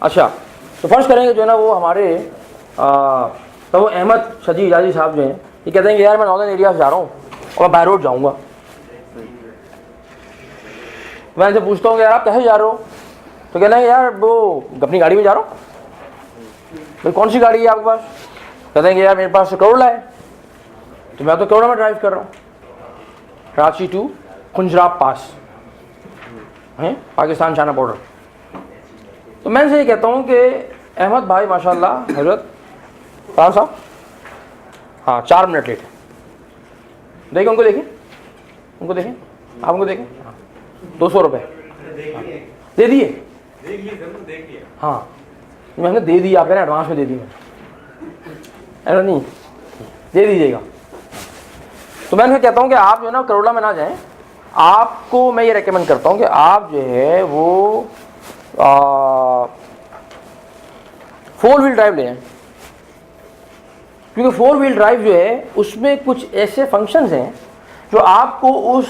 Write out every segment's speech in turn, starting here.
अच्छा, तो फर्ज करेंगे जो है ना वो हमारे तो वो अहमद शजी इजाजी साहब जो हैं ये कहते हैं कि यार मैं नॉर्दर्न एरिया से जा रहा हूँ और मैं बाय रोड जाऊँगा। मैं इनसे पूछता हूँ कि यार आप कैसे जा रहे हो, तो कहना है यार वो अपनी गाड़ी में जा रहा हूँ। भाई कौन सी गाड़ी है आपके पास? कहते हैं कि यार मेरे पास तो करोला है, तो मैं तो करोला में ड्राइव कर रहा हूँ, कराची टू पंजाब पास है, पाकिस्तान चाइना बॉर्डर। तो मैं इनसे ये कहता हूँ कि अहमद भाई माशाल्लाह हजरत साहब हाँ 4 मिनट लेट है, देखिए उनको देखिए, उनको देखें, आप उनको देखें। हाँ 200 रुपये दे दिए, हाँ मैंने दे दी, आप कह रहे हैं एडवांस में दे दी, ऐसा नहीं दे दीजिएगा। तो मैं उन्हें कहता हूँ कि आप जो है ना करोला में ना जाएं, आपको मैं ये रेकमेंड करता हूँ कि आप जो है वो 4 व्हील ड्राइव लें, क्योंकि 4 व्हील ड्राइव जो है उसमें कुछ ऐसे फंक्शंस हैं जो आपको उस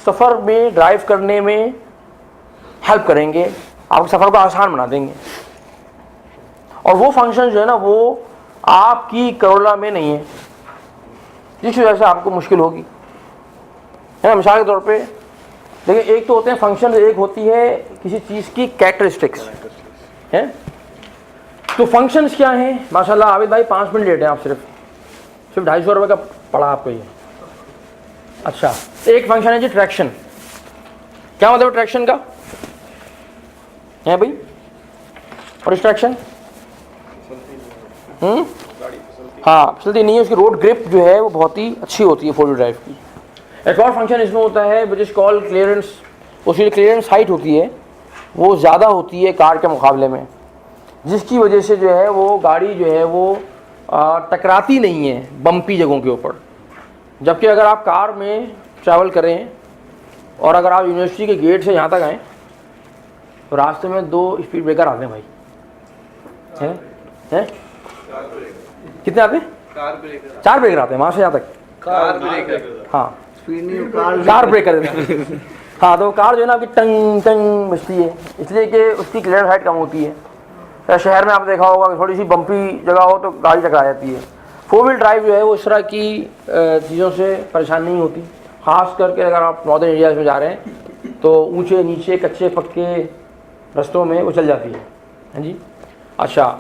सफ़र में ड्राइव करने में हेल्प करेंगे, आपके सफ़र को आसान बना देंगे। और वो फंक्शन जो है ना वो आपकी करोला में नहीं है, जिस वजह से आपको मुश्किल होगी, है ना। मिसाल के तौर पे देखिए, एक तो होते हैं फंक्शन, एक होती है किसी चीज़ की कैरेक्टरिस्टिक्स है। तो फंक्शंस क्या हैं? माशाल्लाह आबिद भाई 5 मिनट लेट हैं आप, सिर्फ 250 रुपये का पड़ा आपको ये। अच्छा, एक फंक्शन है जी ट्रैक्शन। क्या मतलब ट्रैक्शन का है भाई? और ट्रैक्शन हाँ चलती नहीं है, उसकी रोड ग्रिप जो है वो बहुत ही अच्छी होती है 4 व्हील ड्राइव की। एक और फंक्शन इसमें होता है विच इज़ कॉल्ड क्लियरेंस। उसकी क्लियरेंस हाइट होती है वो ज़्यादा होती है कार के मुकाबले में, जिसकी वजह से जो है वो गाड़ी जो है वो टकराती नहीं है बम्पी जगहों के ऊपर। जबकि अगर आप कार में ट्रैवल करें और अगर आप यूनिवर्सिटी के गेट से यहाँ तक आएँ तो रास्ते में 2 स्पीड ब्रेकर आते हैं भाई, हैं कितने आते हैं? 4 ब्रेकर आते हैं वहाँ से यहाँ तक। कार ब्रेकर, हाँ कार ब्रेकर हाँ, तो कार जो है ना आपकी टंग टंग बजती है, इसलिए कि उसकी क्लियर हाइट कम होती है। तो शहर में आप देखा होगा कि थोड़ी सी बम्पी जगह हो तो गाड़ी टकरा जाती है। 4 व्हील ड्राइव जो है वो इस तरह की चीज़ों से परेशान नहीं होती, ख़ास करके अगर आप नॉर्दर्न एरियाज़ में जा रहे हैं तो ऊंचे नीचे कच्चे पक्के रास्तों में वो चल जाती है। हाँ जी। अच्छा,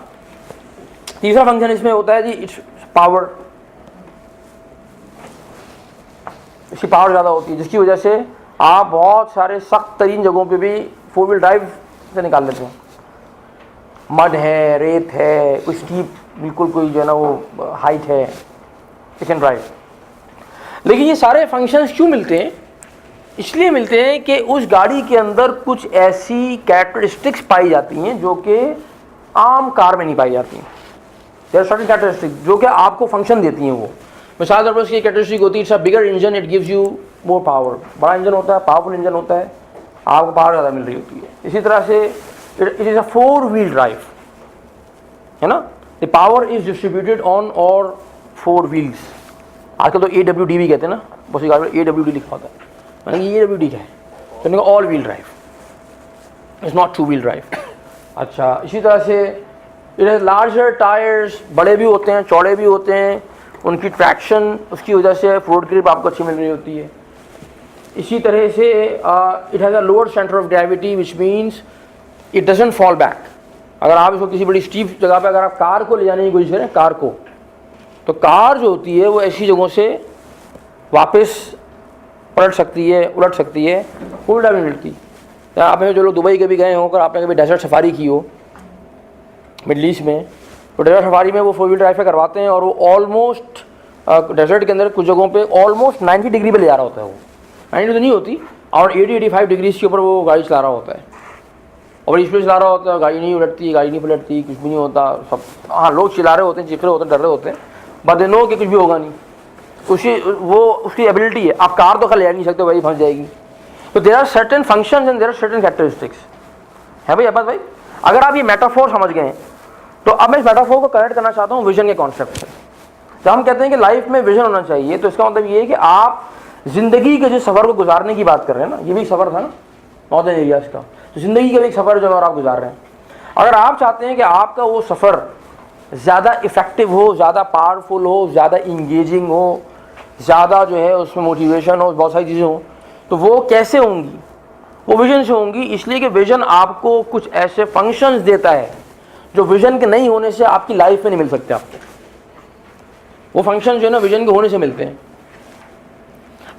तीसरा फंक्शन इसमें होता है जी इट्स पावर। इसकी पावर ज़्यादा होती है, जिसकी वजह से आप बहुत सारे सख्त तरीन जगहों पे भी 4 व्हील ड्राइव से निकाल लेते हैं। मड है, रेत है, कोई स्टीप बिल्कुल कोई जो है ना वो हाइट है, यू कैन ड्राइव। लेकिन ये सारे फंक्शंस क्यों मिलते हैं? इसलिए मिलते हैं कि उस गाड़ी के अंदर कुछ ऐसी कैरेक्टरिस्टिक्स पाई जाती हैं जो कि आम कार में नहीं पाई जाती हैं। देयर आर सर्टेन कैरेक्टरिस्टिक्स जो कि आपको फंक्शन देती हैं। वो मिसाल तौर पर उसकी कैरेक्टरिस्टिक होती है it's a bigger engine, it gives you more power. बड़ा इंजन होता है, पावरफुल इंजन होता है, आपको पावर ज़्यादा मिल रही होती है। इसी तरह से it is a 4 wheel drive, है ना। The power is distributed on और 4 व्हील्स। आजकल तो AWD भी कहते हैं ना, बहुत सी गाड़ी में AWD लिखा होता है। मैंने AWD क्या है? तो मैंने कहा all wheel drive, it's not 2 wheel drive. अच्छा, इसी तरह से इट हैज़ लार्जर टायर्स, बड़े भी होते हैं, चौड़े भी होते हैं, उनकी ट्रैक्शन उसकी वजह से रोड ग्रिप आपको अच्छी मिल रही होती है। इसी तरह से it has a lower centre of gravity which means it doesn't fall back. अगर आप इसको किसी बड़ी स्टीप जगह पे अगर आप कार को ले जाने की कोशिश करें, कार को, तो कार जो होती है वो ऐसी जगहों से वापस पलट सकती है, उलट सकती है, उल्टा भी मिलती। आपने जो लोग दुबई के भी गए हों, अगर आपने कभी डेजर्ट सफारी की हो मिडल ईस्ट में, तो डेजर्ट सफारी में वो 4 व्हील ड्राइव पे करवाते हैं और वो ऑलमोस्ट डेजर्ट के अंदर कुछ जगहों पे ऑलमोस्ट 90 डिग्री पे ले जा रहा होता है। वो 90 तो नहीं होती, और 80-85 डिग्रीज के ऊपर वो गाड़ी चला रहा होता है और बड़ी स्पीड चला रहा होता है। गाड़ी नहीं उलटती, गाड़ी नहीं पलटती, कुछ भी नहीं होता। सब हाँ लोग चिल्ला रहे होते हैं, चीख रहे होते हैं, डर रहे होते हैं, बट दे नो कि कुछ भी होगा नहीं। उसकी एबिलिटी है। आप कार तो खा ले नहीं सकते भाई, फंस जाएगी। तो there are certain functions and there are certain characteristics, है भाई अब्बास भाई। अगर आप ये मेटाफोर समझ गए तो अब मैं इस मेटाफोर को कनेक्ट करना चाहता हूँ विजन के कॉन्सेप्ट से। जब हम कहते हैं कि लाइफ में विजन होना चाहिए, तो इसका मतलब ये है कि आप ज़िंदगी के जिस सफ़र को गुजारने की बात कर रहे हैं ना, ये भी एक सफ़र था ना नॉर्दर्न एरियाज़ का, तो ज़िंदगी का भी एक सफ़र जो और आप गुजार रहे हैं। अगर आप चाहते हैं कि आपका वो सफ़र ज़्यादा इफ़ेक्टिव हो, ज़्यादा पावरफुल हो, ज़्यादा इंगेजिंग हो, ज़्यादा जो है उसमें मोटिवेशन हो, बहुत सारी चीज़ें हों, तो वो कैसे होंगी? वो विजन से होंगी। इसलिए कि विजन आपको कुछ ऐसे फंक्शंस देता है जो विजन के नहीं होने से आपकी लाइफ में नहीं मिल सकते आपको। वो फंक्शन जो है ना विजन के होने से मिलते हैं।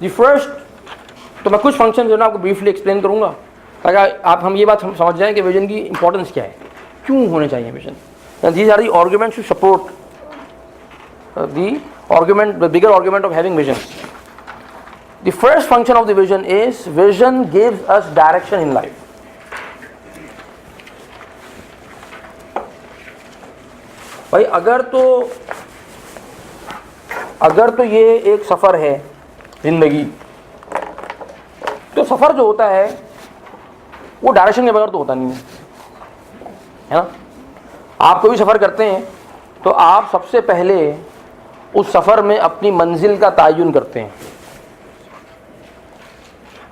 दी फर्स्ट, तो मैं कुछ फंक्शन जो है ना आपको ब्रीफली एक्सप्लेन करूँगा ताकि हम ये बात समझ जाएं कि विजन की इंपॉर्टेंस क्या है, क्यों होने चाहिए vision. These are the arguments to support the argument, the bigger argument of having vision. The first function of the vision is vision gives us direction in life. भाई अगर तो ये एक सफ़र है जिंदगी, तो सफ़र जो होता है वो डायरेक्शन के बगैर तो होता नहीं है ना। आप कोई भी सफ़र करते हैं तो आप सबसे पहले उस सफ़र में अपनी मंजिल का तयन करते हैं।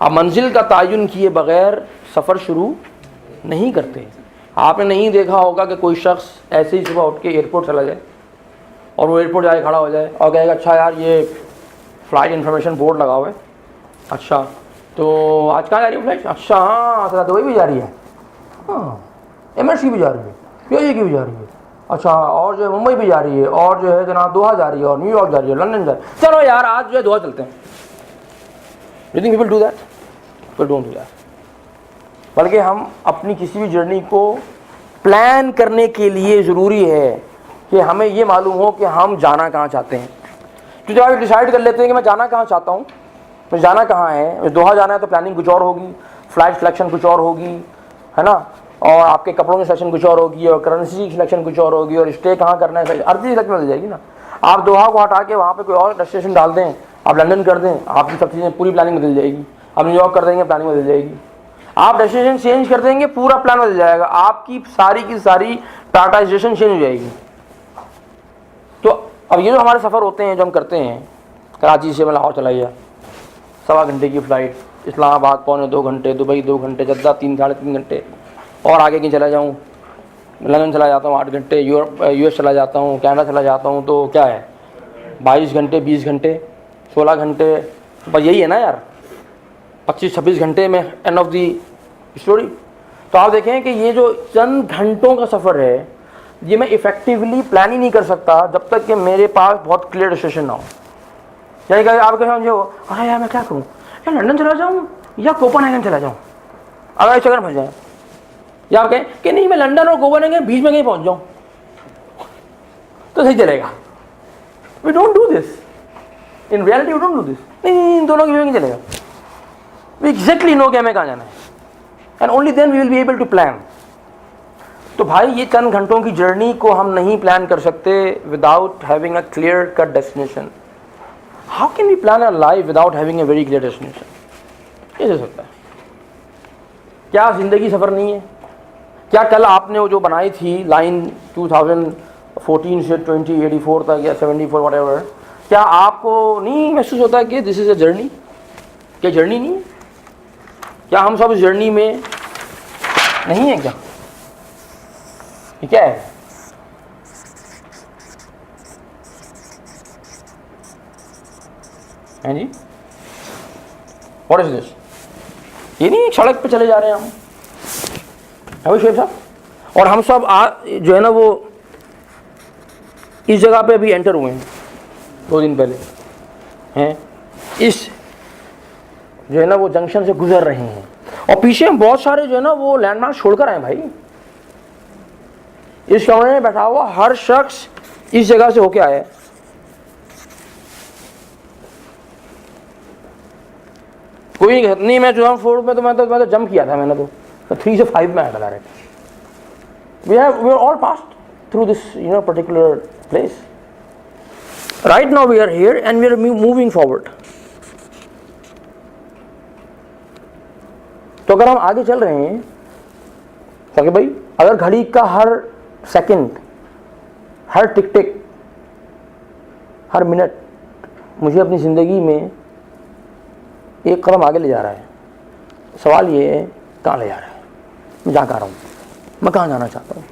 आप मंजिल का तयन किए बगैर सफ़र शुरू नहीं करते। आपने नहीं देखा होगा कि कोई शख्स ऐसे ही सुबह उठ के एयरपोर्ट चला जाए और वो एयरपोर्ट जाके खड़ा हो जाए और कहेगा अच्छा यार ये फ़्लाइट इन्फॉर्मेशन बोर्ड लगा हुआ है, अच्छा तो आज कहाँ जा रही है फ्लाइट, अच्छा हाँ चला दुबई भी जा रही है, हाँ MSC भी जा रही है, PIA की भी जा रही है, अच्छा और जो है मुंबई भी जा रही है, और जो है जनाब दोहा जा रही है, और न्यूयॉर्क जा रही है, लंदन जा रही है, चलो यार आज जो है दोहा चलते हैं। You think people do that? People don't do that. बल्कि हम अपनी किसी भी जर्नी को प्लान करने के लिए ज़रूरी है कि हमें ये मालूम हो कि हम जाना कहाँ चाहते हैं। तो जब आप डिसाइड कर लेते हैं कि मैं जाना कहाँ चाहता हूँ, मैं जाना कहाँ है, मुझे दोहा जाना है तो प्लानिंग कुछ और होगी, फ़्लाइट सिलेक्शन कुछ और होगी, है ना, और आपके कपड़ों की सिलेक्शन कुछ और होगी, और करेंसी की सिलेक्शन कुछ और होगी, और स्टे कहाँ करना है हर चीज़ सिलेक्शन मिल जाएगी ना। आप दोहा को हटा के वहाँ पे कोई और डेस्टिनेशन डाल दें, आप लंदन कर दें, आपकी सब चीज़ें पूरी प्लानिंग बदल जाएगी। आप न्यूयॉर्क कर देंगे, प्लानिंग बदल जाएगी। आप डेस्टिनेशन चेंज कर देंगे, पूरा प्लान बदल जाएगा, आपकी सारी की सारी प्रायोरिटाइजेशन चेंज हो जाएगी। तो अब ये जो हमारे सफ़र होते हैं जो हम करते हैं, कराची से मैं लाहौर चला गया, 1.25 घंटे की फ़्लाइट, इस्लामाबाद 2.25 घंटे, दुबई 2 घंटे, जद्दा 3 साढ़े 3 घंटे, और आगे कहीं चला जाऊँ, लंदन चला जाता हूँ 8 घंटे, US चला जाता हूँ, कनाडा चला जाता हूँ, तो क्या है 22 घंटे, 20 घंटे, 16 घंटे, बस यही है ना यार, 25-26 घंटे में एंड ऑफ दी स्टोरी। तो आप देखें कि ये जो चंद घंटों का सफ़र है, ये मैं इफ़ेक्टिवली प्लान ही नहीं कर सकता जब तक कि मेरे पास बहुत क्लियर डिसीजन ना हो। यानी कि आप कहें जो अरे यार मैं क्या करूँ, या लंदन चला जाऊँ या कोपेनहेगन चला जाऊँ, अगर इस चक्कर में फंस जाए, या आप कहें कि नहीं मैं लंदन और कोपेनहेगन बीच में कहीं पहुँच जाऊँ तो सही चलेगा। We don't do this in reality, we don't do this. नहीं, इन दोनों की नहीं चलेगा। वी एग्जैक्टली नो कि हमें कहाँ जाना है, and only then we will be able to plan. तो भाई ये चंद घंटों की जर्नी को हम नहीं प्लान कर सकते without having a clear cut destination. How can we plan our life without having a very clear destination? कैसे सकता है? क्या ज़िंदगी सफ़र नहीं है? क्या कल आपने वो जो बनाई थी लाइन 2014 से 2084 तक या 74 व्हाटएवर, क्या आपको नहीं महसूस होता कि दिस इज़ अ जर्नी? क्या जर्नी नहीं है? क्या हम सब इस जर्नी में नहीं है? क्या ये क्या है? हैं जी, व्हाट इज दिस? ये नहीं एक सड़क पे चले जा रहे हैं हम, है शेख साहब, और हम सब जो है ना वो इस जगह पे अभी एंटर हुए हैं 2 दिन पहले हैं, इस जो है ना वो जंक्शन से गुजर रहे हैं, और पीछे हम बहुत सारे जो है ना वो लैंडमार्क छोड़कर आए भाई। इस कमरे में बैठा हुआ हर शख्स इस जगह से होके आया है। कोई नहीं, मैं जो 4 में तो मैं तो जंप किया था, मैंने तो 3 से 5 में आया था direct. We are all passed through this particular place. Right now we are here and we are moving forward. तो अगर हम आगे चल रहे हैं, क्योंकि भाई अगर घड़ी का हर सेकंड, हर टिक टिक, हर मिनट मुझे अपनी ज़िंदगी में एक कदम आगे ले जा रहा है, सवाल ये है कहाँ ले जा रहा है, मैं जहाँ कह रहा हूँ। मैं कहाँ जाना चाहता हूँ।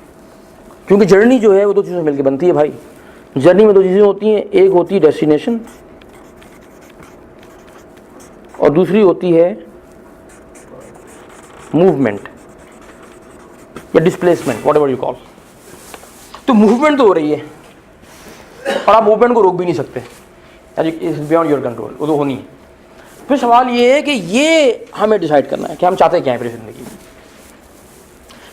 क्योंकि जर्नी जो है वो दो चीज़ों से मिलकर बनती है भाई। जर्नी में दो चीज़ें होती हैं, एक होती है डेस्टिनेशन और दूसरी होती है मूवमेंट या डिस्प्लेसमेंट, व्हाटएवर यू कॉल। तो मूवमेंट तो हो रही है और आप मूवमेंट को रोक भी नहीं सकते, बियॉन्ड योर कंट्रोल, वो तो होनी है। फिर सवाल ये है कि ये हमें डिसाइड करना है कि हम चाहते क्या है अपनी ज़िंदगी में।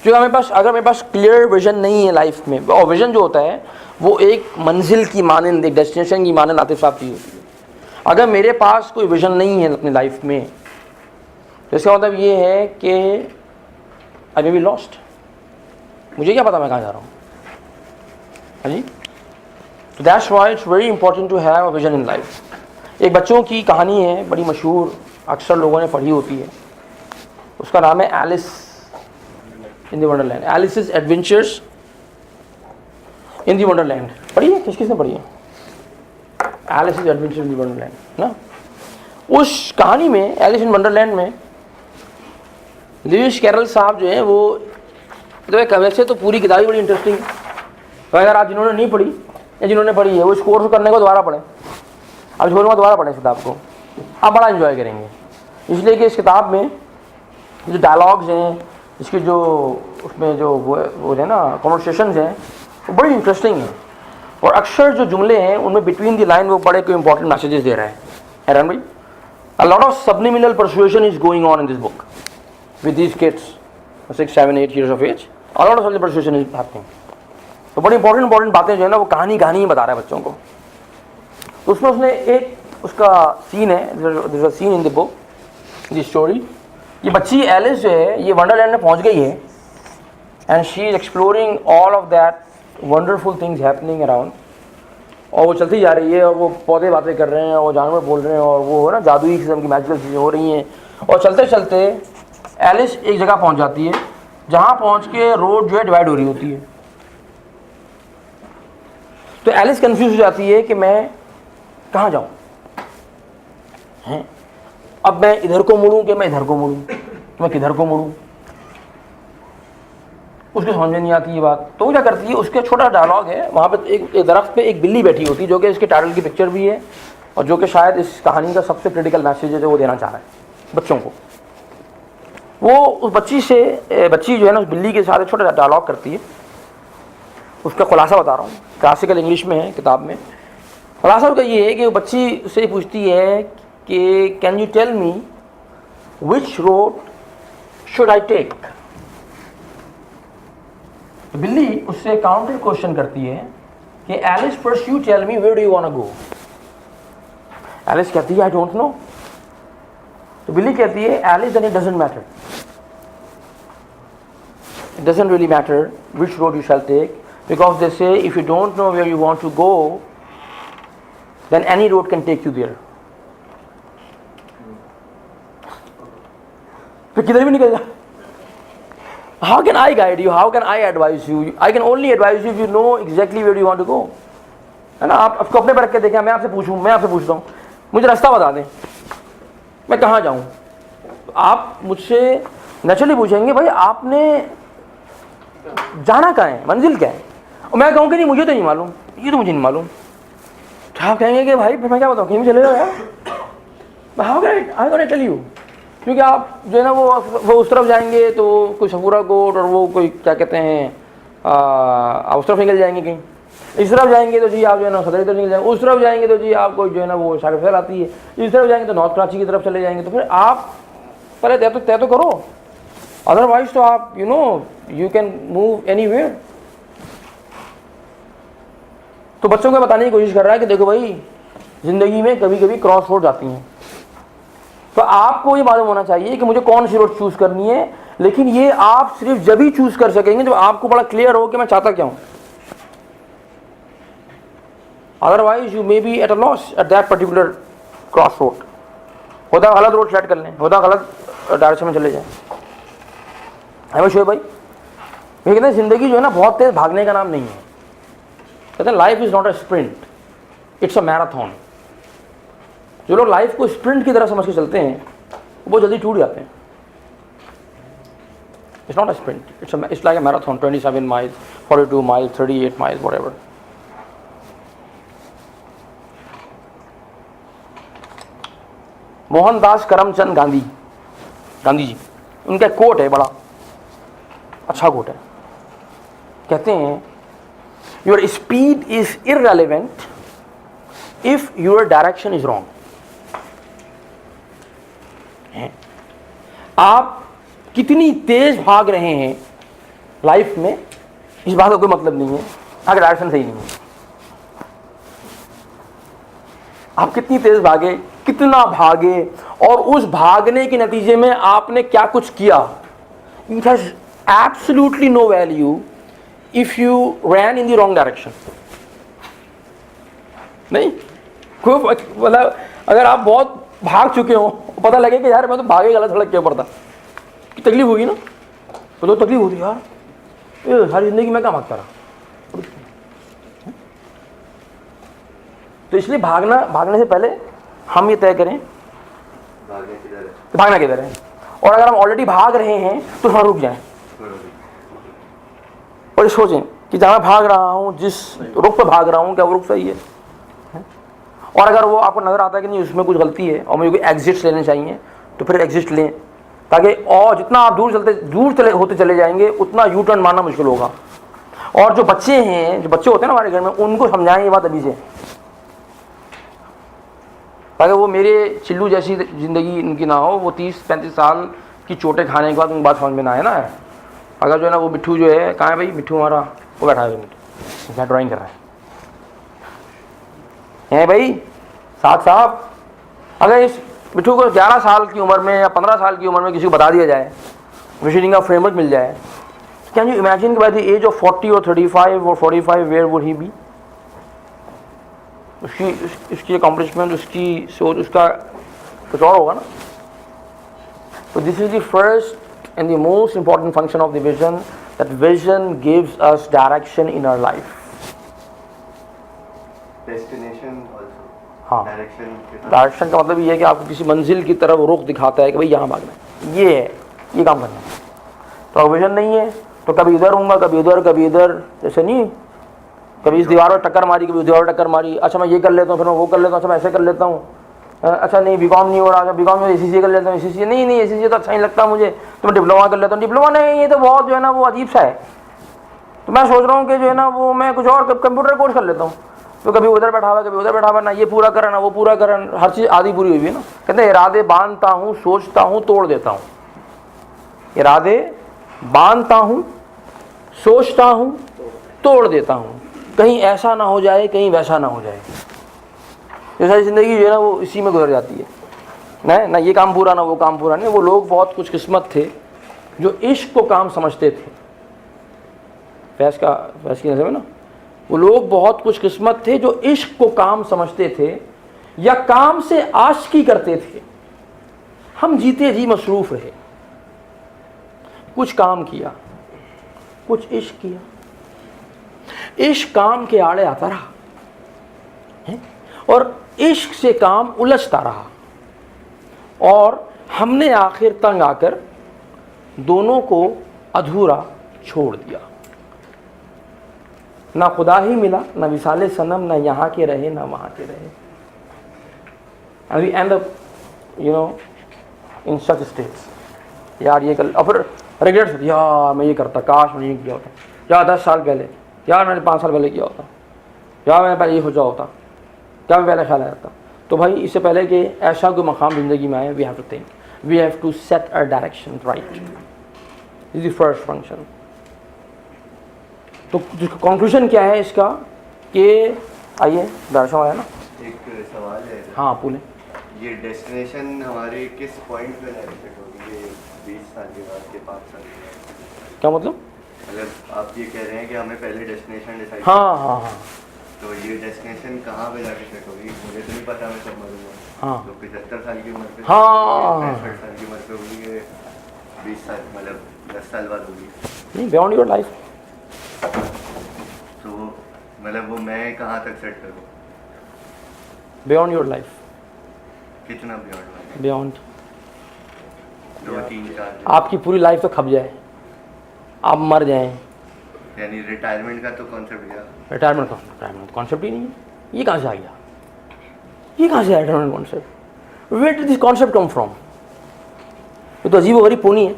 क्योंकि अगर मेरे पास क्लियर विजन नहीं है लाइफ में, और विजन जो होता है वो एक मंजिल की मानंद, एक डेस्टिनेशन की मानंद आतिफ साहब चीज़ होती है। अगर मेरे पास कोई विजन नहीं है अपनी लाइफ में, तो इसका मतलब ये है कि आई मे बी लॉस्ट। मुझे क्या पता मैं कहाँ जा रहा हूँ। हाँ जी, तो that's why it's very important to have a vision in life. एक बच्चों की कहानी है, बड़ी मशहूर, अक्सर लोगों ने पढ़ी होती है। उसका नाम है Alice in the Wonderland, Alice adventures in the Wonderland. पढ़ी है? किसने पढ़ी है? Alice adventures in the Wonderland ना। उस कहानी में, एलिस इन वंडरलैंड में, लुईस कैरल साहब जो है वो, तो वैसे तो पूरी किताब बड़ी इंटरेस्टिंग है, तो अगर आप जिन्होंने नहीं पढ़ी या जिन्होंने पढ़ी है वो इस कोर्स करने को दोबारा पढ़ें। अब छोड़ूंगा दोबारा पढ़ें इस किताब को, आप बड़ा एंजॉय करेंगे। इसलिए कि इस किताब में जो डायलॉग्स हैं, इसकी जो उसमें जो वो है ना कॉन्वर्सेशंस हैं, वो बड़ी इंटरेस्टिंग हैं। और अक्सर जो जुमले हैं उनमें बिटवीन द लाइन वो बड़े कोई इंपॉर्टेंट मैसेजेस दे रहा है। हैरान भाई, a lot of subliminal persuasion is going on in this book with these kids 6, 7, 8 years of age. A lot of subliminal persuasion is happening. तो बड़ी इंपॉर्टेंट बातें जो है ना वो कहानी ही बता रहा है बच्चों को। तो उसमें उसने एक उसका सीन है, there is a scene in the book, the story. ये बच्ची एलिस जो है ये वंडरलैंड में पहुंच गई है and she is exploring all of that wonderful things happening around. और वो चलती जा रही है और वो पौधे बातें कर रहे हैं और जानवर बोल रहे हैं और वो ना जादुई किस्म की मैजिकल चीज़ें हो रही हैं। और चलते चलते एलिस एक जगह पहुंच जाती है जहां पहुंच के रोड जो है डिवाइड हो रही होती है। तो एलिस कंफ्यूज हो जाती है कि मैं कहाँ जाऊं हैं, अब मैं इधर को मुड़ूं कि मैं इधर को मुड़ूं, मैं किधर को मुड़ूं, उसको समझ में नहीं आती ये बात। तो वो क्या करती है, उसके छोटा डायलॉग है, वहाँ पे एक दरख्त पे एक बिल्ली बैठी होती है जो कि इसके टाइटल की पिक्चर भी है और जो कि शायद इस कहानी का सबसे क्रिटिकल मैसेज है जो वो देना चाह रहा है बच्चों को। वो उस बच्ची जो है ना उस बिल्ली के साथ एक छोटा डायलॉग करती है। उसका खुलासा बता रहा हूँ, क्लासिकल इंग्लिश में है किताब में। खुलासा उसका ये है कि वो बच्ची उससे पूछती है कि can you tell me which road should I take. बिल्ली उससे काउंटर क्वेश्चन करती है कि Alice first you tell me where do you want to go. Alice कहती है आई डोंट नो। तो बिल्ली कहती है Alice then it doesn't matter, it doesn't really matter which road you shall take, because they say if you don't know where you want to go then any road can take you there. तो किधर भी निकल जा। How can I guide you? How can I advise you? I can only advise you if you know exactly where you want to go. है ना, आप उसको अपने पर रख के देखें। मैं आपसे पूछता हूँ मुझे रास्ता बता दें, मैं कहाँ जाऊँ। आप मुझसे नेचुरली पूछेंगे भाई आपने जाना कहाँ है, मंजिल क्या है। और मैं कहूँ कि नहीं मुझे तो नहीं मालूम, ये तो मुझे नहीं मालूम। तो आप कहेंगे कि भाई फिर मैं क्या बताऊँ, कहीं चले जाओ यार। How can I tell you, क्योंकि आप जो है ना वो उस तरफ जाएंगे तो कोई सफूरा कोट और वो कोई क्या कहते हैं आप उस तरफ निकल जाएंगे, कहीं इस तरफ जाएंगे तो जी आप जो है ना सदर तरफ निकल जाएंगे, उस तरफ जाएंगे तो जी आपको जो है ना वो शाकिर आती है, इस तरफ जाएंगे तो नॉर्थ कराची की तरफ चले जाएंगे। तो फिर आप पहले तय तो करो, अदरवाइज तो आप यू कैन मूव एनीवेयर। तो बच्चों को बताने की कोशिश कर रहा है कि देखो भाई जिंदगी में कभी कभी क्रॉस रोड आती हैं, तो आपको ये मालूम होना चाहिए कि मुझे कौन सी रोड चूज करनी है। लेकिन ये आप सिर्फ जब ही चूज कर सकेंगे जब आपको बड़ा क्लियर हो कि मैं चाहता क्या हूं। Otherwise you may be at a loss at that particular cross road. होता गलत रोड सेट कर लें, होता गलत डायरेक्शन में चले जाएं। हमें शोएब भाई ये कहते हैं जिंदगी जो है ना बहुत तेज भागने का नाम नहीं है। कहते हैं life is not a sprint, it's a marathon. जो लोग लाइफ को स्प्रिंट की तरह समझ के चलते हैं वो जल्दी टूट जाते हैं। It's not a sprint. It's like a marathon, 27 miles, 42 miles, 38 miles, whatever. Mohandas Karamchand Gandhi ji, उनका कोट है, बड़ा अच्छा कोट है. कहते हैं your speed is irrelevant if your direction is wrong. आप कितनी तेज भाग रहे हैं लाइफ में, इस बात का कोई मतलब नहीं है अगर डायरेक्शन सही नहीं है. आप कितनी तेज भागे, कितना भागे, और उस भागने के नतीजे में आपने क्या कुछ किया, it has absolutely no value if you ran in the wrong direction. नहीं कोई मतलब, अगर आप बहुत भाग चुके हो, पता लगे कि यार मैं तो भागे गलत सड़क के ऊपर था, कि तकलीफ होगी ना, तो तकलीफ होती यार, ये सारी जिंदगी मैं क्या भागता रहा. तो इसलिए भागने से पहले हम ये तय करें भागना किधर है, और अगर हम ऑलरेडी भाग रहे हैं तो थोड़ा रुक जाएं और सोचें कि जहाँ भाग रहा हूँ, जिस रुख पे भाग रहा हूँ, क्या वो रुख सही है. और अगर वो आपको नज़र आता है कि नहीं उसमें कुछ गलती है और मुझे कोई एग्जिट्स लेने चाहिए, तो फिर एग्जिट लें, ताकि और जितना आप दूर होते चले जाएंगे उतना यू टर्न मारना मुश्किल होगा. और जो बच्चे होते हैं ना हमारे घर में, उनको समझाएं ये बात अभी से, ताकि वो मेरे चिल्लू जैसी ज़िंदगी इनकी ना हो, वो 30-35 साल की चोटें खाने के बाद उनको बात समझ में ना आए ना. अगर जो है ना वो मिट्ठू जो है, कहाँ है भाई मिट्ठू हमारा, वो बैठा है मिट्ठू ड्राइंग कर रहा है भाई साहब. अगर इस मिट्ठू को 11 साल की उम्र में या 15 साल की उम्र में किसी को बता दिया जाए, विजनिंग का फ्रेमवर्क मिल जाए, can you imagine by the age of 40 और 35 और 45 वेयर वुड ही बी. उसकी अकॉम्प्लिशमेंट, उसकी सोच, उसका कुछ और होगा ना. तो this is the first and the most important function of the vision, that vision gives us direction in our life. Destination also. हाँ, डायरेक्शन का मतलब ये है कि आपको किसी मंजिल की तरफ रुख दिखाता है कि भाई यहाँ भागना है, ये काम करना है. तो विजन नहीं है तो कभी इधर होऊंगा, कभी उधर, कभी इधर, जैसे नहीं, कभी इस दीवार पर टक्कर मारी, कभी उस दीवार पर टक्कर मारी. अच्छा मैं ये कर लेता हूँ, फिर मैं वो कर लेता हूँ, अच्छा मैं ऐसे कर लेता हूँ. अच्छा नहीं बीकॉम नहीं हो रहा, बीकॉम में ACCA कर लेता हूँ, ACCA नहीं ACCA तो अच्छा नहीं लगता मुझे, तो मैं डिप्लोमा कर लेता हूँ. डिप्लोमा नहीं, ये तो बहुत जो है ना वो अजीब सा है, तो मैं सोच रहा हूँ कि जो है ना वो मैं कुछ और कंप्यूटर कोर्स कर लेता हूँ. तो कभी उधर बैठा हुआ, कभी उधर बैठा हुआ, ना ये पूरा करा ना वो पूरा करा, हर चीज़ आधी पूरी हुई है ना. कहते हैं इरादे बांधता हूँ, सोचता हूँ, तोड़ देता हूँ. इरादे बांधता हूँ, सोचता हूँ, तोड़ देता हूँ, कहीं ऐसा ना हो जाए, कहीं वैसा ना हो जाए. ये सारी ज़िंदगी जो है ना वो इसी में गुजर जाती है ना ये काम पूरा ना वो काम पूरा. नहीं, वो लोग बहुत खुशकिस्मत थे जो इश्क को काम समझते थे. फैज़ की नज़र में ना, वो लोग बहुत खुशकिस्मत थे जो इश्क को काम समझते थे या काम से आशिकी करते थे. हम जीते जी मसरूफ़ रहे, कुछ काम किया, कुछ इश्क किया, इश्क काम के आड़े आता रहा है? और इश्क से काम उलझता रहा, और हमने आखिर तंग आकर दोनों को अधूरा छोड़ दिया. ना खुदा ही मिला, ना विसाले सनम, ना यहाँ के रहे ना वहाँ के रहे. and we end up in such states. यार ये कर, और फिर रिग्रेट्स, यार मैं ये करता, काश मैंने ये किया होता, यार 10 साल पहले, यार मैंने 5 साल पहले किया होता, यार मैंने पहले ये सोचा होता, क्या मैं पहले ख्याल आया था. तो भाई इससे पहले कि ऐसा कोई मकाम ज़िंदगी में आए, we have to think, we have to set our direction right. This is the first function. तो कंक्लूजन क्या है इसका कि आइए दर्शन आया ना, एक सवाल है. हाँ पूछें. ये डेस्टिनेशन हमारे किस पॉइंट पे डायरेक्टेड होगी, ये 20 साल के बाद के 5 साल के बाद? क्या मतलब आप ये कह रहे हैं कि हमें पहले डेस्टिनेशन डिसाइड. हाँ. तो ये डेस्टिनेशन कहाँ पे जाके सेट होगी, मुझे तो नहीं पता, मैं सब मरूंगा. हाँ. तो 75 साल की उम्र पे, 65 साल की उम्र पे होगी, ये 20 साल मतलब 10 साल बाद होगी. नहीं, बियॉन्ड योर लाइफ. तो मतलब वो मैं कहाँ तक सेट करूँ? Beyond your life. कितना बियॉन्ड? बियॉन्ड 2-3-4. आपकी पूरी लाइफ तो खप जाए, आप मर जाएं, यानी रिटायरमेंट का तो कॉन्सेप्ट गया। रिटायरमेंट कॉन्सेप्ट ही नहीं है। ये कहाँ से आ गया? ये कहाँ से आया retirement concept? Where did this concept come from? ये तो अजीब व गरीब पोनी है।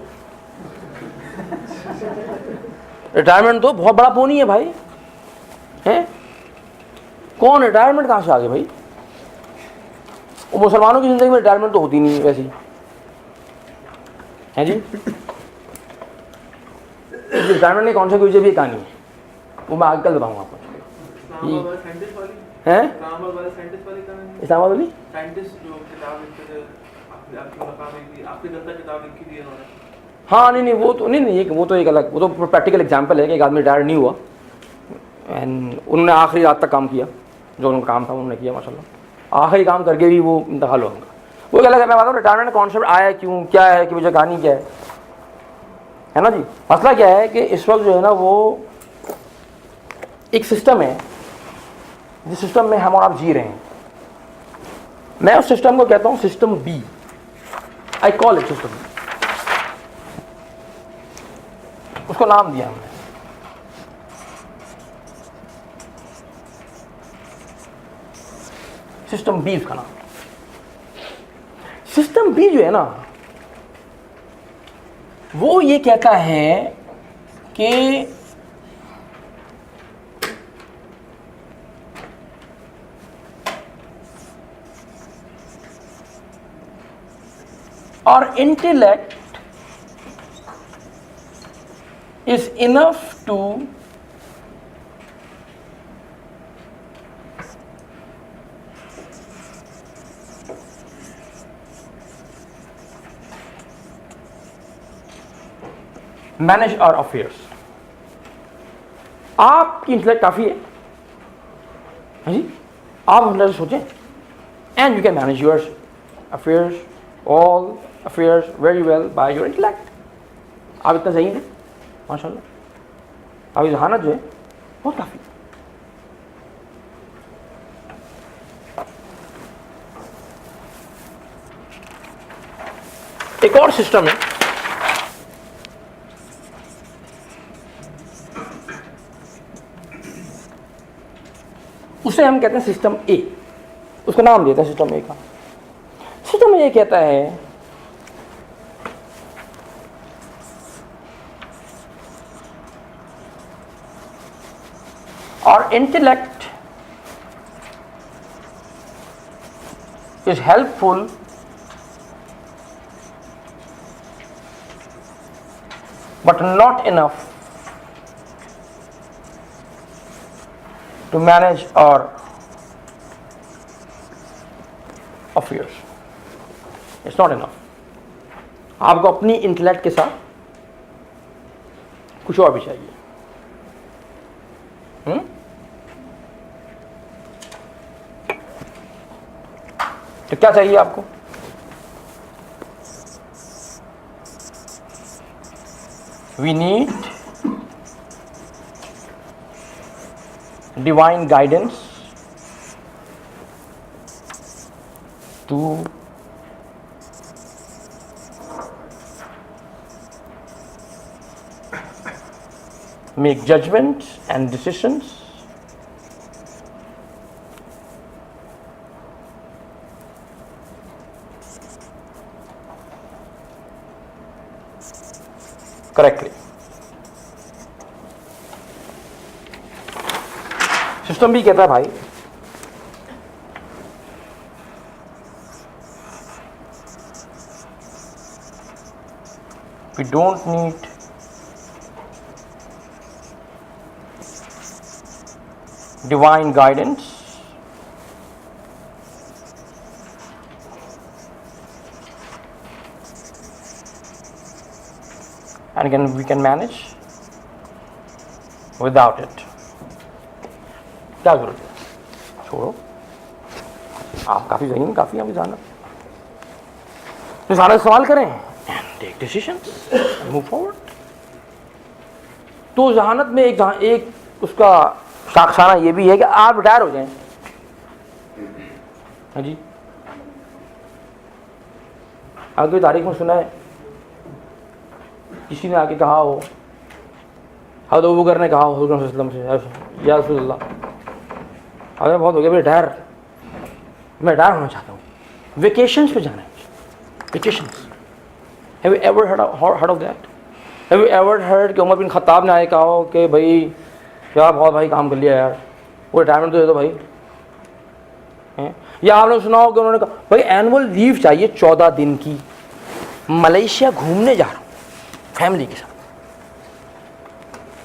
रिटायरमेंट तो बहुत बड़ा पोनी है भाई, है? कौन रिटायरमेंट कहाँ से आ गया भाई? वो मुसलमानों की जिंदगी में रिटायरमेंट तो होती नहीं है वैसी, है जी? रिटायरमेंट की कौन सा कोई भी कहानी है, वो मैं आगे कल बताऊंगा आपको। हैं? इस्लामाबाद वाली हाँ, नहीं वो तो नहीं, वो तो एक अलग, वो तो प्रैक्टिकल एग्जांपल है कि एक आदमी रिटायर नहीं हुआ एंड उन्होंने आखिरी रात तक काम किया, जो उनका काम था उन्होंने किया माशाल्लाह, आखिरी काम करके भी वो इंतकाल हुआ उनका। वो क्या लगा, मैं बताऊँ रिटायरमेंट कॉन्सेप्ट आया क्यों, क्या है कि मुझे कहानी क्या है ना जी? मसला क्या है कि इस वक्त जो है ना वो एक सिस्टम है जिस सिस्टम में हम और आप जी रहे हैं। मैं उस सिस्टम को कहता हूँ system B, I call it system B. उसको नाम दिया हमने सिस्टम बी, उसका नाम। सिस्टम बी जो है ना वो ये कहता है कि our intellect is enough to manage our affairs। आपकी इंटेलेक्ट काफ़ी है जी, आप अंदर सोचें and you can manage your affairs, all affairs very well by your intellect. आप इतना सही हैं माशाल्लाह, आपकी जहानत जो है बहुत काफ़ी। एक और सिस्टम है, उसे हम कहते हैं सिस्टम ए। उसका नाम देते हैं सिस्टम ए का। सिस्टम ए कहता है और intellect is helpful but not enough to manage our affairs। It's not enough। आपको अपनी इंटेलेक्ट के साथ कुछ और भी चाहिए। तो क्या चाहिए आपको? We need divine guidance to make judgments and decisions correctly। System भी कहता है भाई we don't need divine guidance and again we can manage without it। क्या जरूरत है? छोड़ो, आप काफ़ी ज़हीन, काफ़ी आपकी जहानत, तो सारा सवाल करें and take decisions and move forward. तो जहानत में एक उसका शाखसाना ये भी है कि आप रिटायर हो जाएं। हाँ जी, अगर कोई तारीख में सुना है किसी ने आके कहा हो हज़रत अबू बकर ने कहा हुज़ूर सल्लल्लाहु अलैहि वसल्लम से, या रसूलल्लाह अगर बहुत हो गया, मैं रिटायर होना चाहता हूँ, वेकेशंस पे जाना है, vacations. Have you ever heard of that? Have you ever heard कि उमर बिन खत्ताब ने आए कहा हो कि भाई क्या बहुत भाई काम कर लिया यार, वो रिटायरमेंट तो दे दो भाई? हैं? या आपने सुना हो कि उन्होंने कहा भाई एनुअल लीव चाहिए 14 दिन की, मलेशिया घूमने जा रहा हूँ फैमिली के साथ।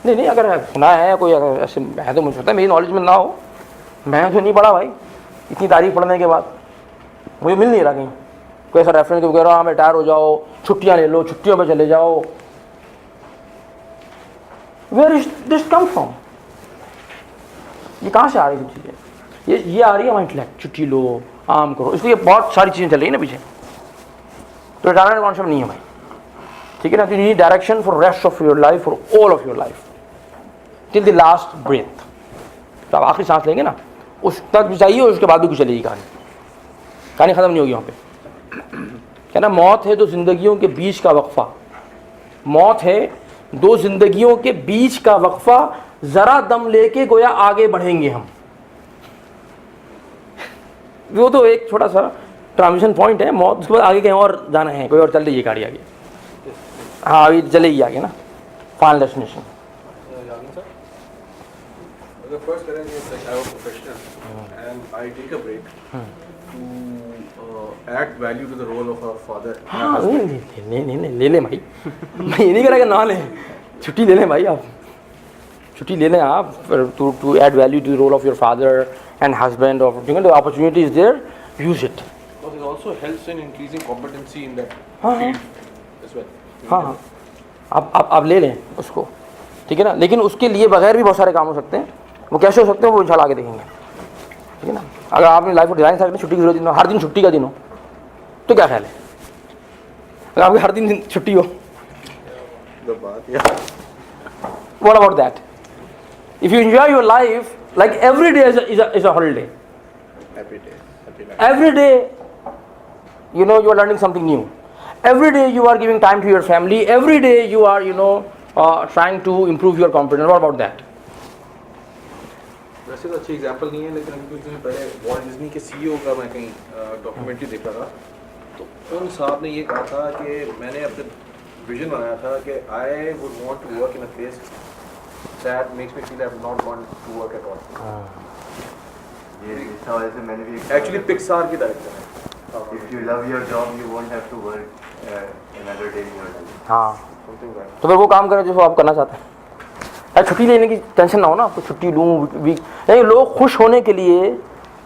नहीं, अगर सुना है कोई, अगर ऐसे है तो मुझे पता है, मेरी नॉलेज में ना हो, मैं तो नहीं पढ़ा भाई, इतनी तारीफ पढ़ने के बाद मुझे मिल नहीं रहा कहीं कोई ऐसा रेफरेंस कि वगैरह हाँ रिटायर हो जाओ, छुट्टियाँ ले लो, छुट्टियों पे चले जाओ। Where is this come from? ये कहाँ से आ रही है चीज़ें? ये आ रही है हमारा इंटेलेक्ट, छुट्टी लो, आम करो, इसलिए बहुत सारी चीज़ें चल रही है ना पीछे। तो रिटायरमेंट कॉन्सेप्ट नहीं है भाई, ठीक है ना? तो you direction for rest of your life, for all of your life, till the last breath. तो आप आखिरी सांस लेंगे ना, उस तक भी चाहिए, उसके बाद भी कुछ चलेगी कहानी ख़त्म नहीं होगी वहाँ पे। क्या ना, मौत है दो जिंदगियों के बीच का वक्फा, मौत है दो जिंदगियों के बीच का वक्फा, ज़रा दम लेके गोया आगे बढ़ेंगे हम। वो तो एक छोटा सा ट्रांजिशन पॉइंट है, मौत, उसके बाद आगे कहीं और जाना है, कोई और चल रही है गाड़ी आगे। हाँ अभी चलेगी आगे ना, final destination. First, I have a professional and I take a break to add value to the role of our father. हाँ नहीं ले लें भाई, मैं ये नहीं कह रहा कि ना लें, छुट्टी ले लें भाई, आप छुट्टी ले लें आप, to add value to the role of your father and husband, और the opportunity is there, use it. Because it also helps in increasing competency in that हाँ field as well. हाँ आप ले लें उसको, ठीक है ना? लेकिन उसके लिए बगैर भी बहुत सारे काम हो सकते हैं, वो कैसे हो सकते हैं वो इंशाल्लाह आगे देखेंगे, ठीक है ना? अगर आपने लाइफ को डिज़ाइन सकते छुट्टी की जरूरत दिन, हर दिन छुट्टी का दिन हो, तो क्या ख्याल है? अगर आपकी हर दिन छुट्टी हो, what about that? If you enjoy your life like every day is a holiday, every day you know you are learning something new, every day you are giving time to your family, every day you are trying to improve your confidence. What about that? वैसे तो अच्छी example नहीं है, लेकिन कुछ दिन पहले Walt Disney के सीईओ का मैं कहीं डॉक्यूमेंट्री देख रहा था, तो उन साहब ने ये कहा था कि मैंने अपने विजन बनाया था कि I would want to work in a place that makes me feel I have not want to work at all. ये इस हवाले से मैंने भी एक्चुअली पिक्सार की डायरेक्टर है। If you love your job, you won't have to work another day in your life. हाँ, something like तो फिर वो काम करें जो आप करना चाहते हैं। यार छुट्टी लेने की टेंशन ना हो ना आपको, छुट्टी लूँ वीक, यानी लोग खुश होने के लिए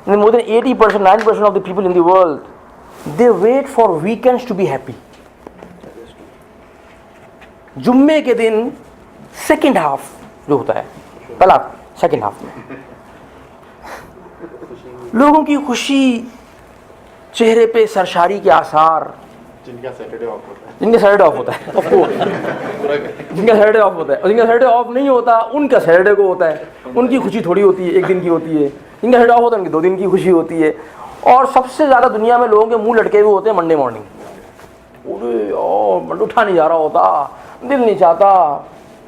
more than 80% 90% of the people in the world they wait for weekends to be happy. जुम्मे के दिन सेकेंड हाफ जो होता है, पहला सेकेंड हाफ में लोगों की खुशी, चेहरे पे सरशारी के आसार, जिनका सैटरडे ऑफ होता है, जिनका सैटरडे ऑफ होता है, ऑफ कोर्स जिनका सैटरडे ऑफ होता है, और जिनका सैटरडे ऑफ नहीं होता उनका सैटरडे को होता है, उनकी खुशी थोड़ी होती है, एक दिन की होती है। जिनका सैटरडे ऑफ होता है उनकी 2 दिन की खुशी होती है। और सबसे ज़्यादा दुनिया में लोगों के मुंह लटके हुए होते हैं मंडे मॉर्निंग। अरे ओ उठा नहीं जा रहा होता, दिल नहीं चाहता,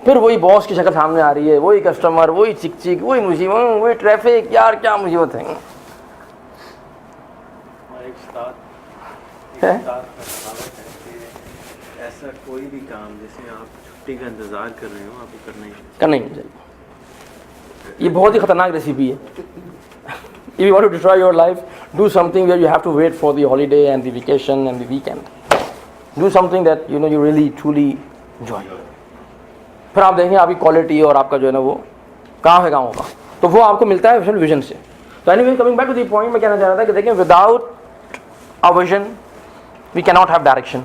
फिर वही बॉस की शक्ल सामने आ रही है, वही कस्टमर, वही चिक चिक, वही मुसीबत, वही ट्रैफिक, यार क्या मुसीबत है। ऐसा कोई भी काम जिसे आप छुट्टी का इंतजार कर रहे हो आपको करना ही नहीं चाहिए। ये बहुत ही खतरनाक रेसिपी है। If you want to destroy your life, do something where you have to wait for the holiday and the vacation and the weekend. Do something that you really truly enjoy. फिर आप देखेंगे आपकी quality और आपका जो है ना वो कहाँ है, कहाँ होगा, तो वो आपको मिलता है विजन से। तो anyway coming back to the point, मैं कहना चाह रहा था कि देखें without a vision we can not have direction.